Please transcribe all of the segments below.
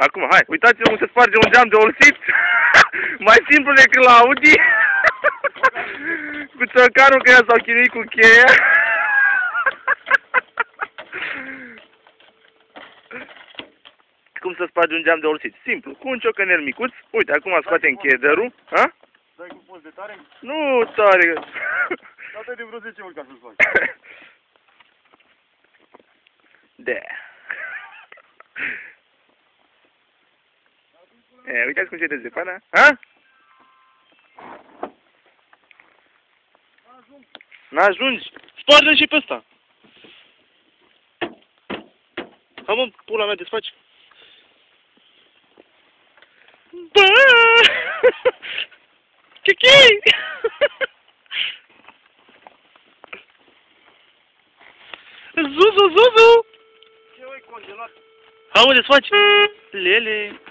Acum, hai, uitați-vă cum se sparge un geam de olsit. Mai simplu decât la Audi. Cu țărcanul că ea s-au chinuit cu cheia. Cum să spargi un geam de olsit? Simplu, cu un ciocănel micuț. Uite, acum scoatem cheaderul. Ha? Dai cu post de tare? Nu tare. Dă-te de vreo 10 ori ca să-ți faci. De. E, uitați cum se dezlepana. Ha? N-ajungi. Sparge și pe ăsta. Ha, mă, pula mea, desfaci. Bă! Chichi! Zuzu, Zuzu! Ce oi congelat? Ha, mă, desfaci. Lele.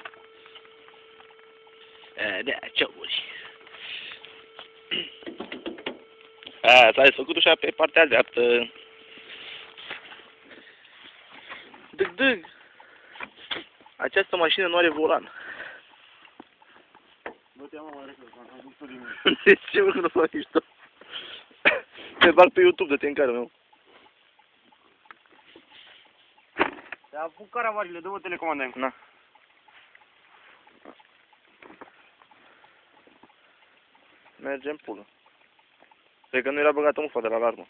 Da, ce-uri. S-a desfăcut ușa pe partea dreaptă. Dâg, dâg. Această mașină nu are volan. Bă-te mă mai repede, că am făcut din mine. De ce mă, nu faci mișto? Te bag pe YouTube, dă-te în care meu. Te-a apucat caravarile, dă-o telecomandă. Na. Mergem pulă. Cred că nu era băgată mufa de la alarmă.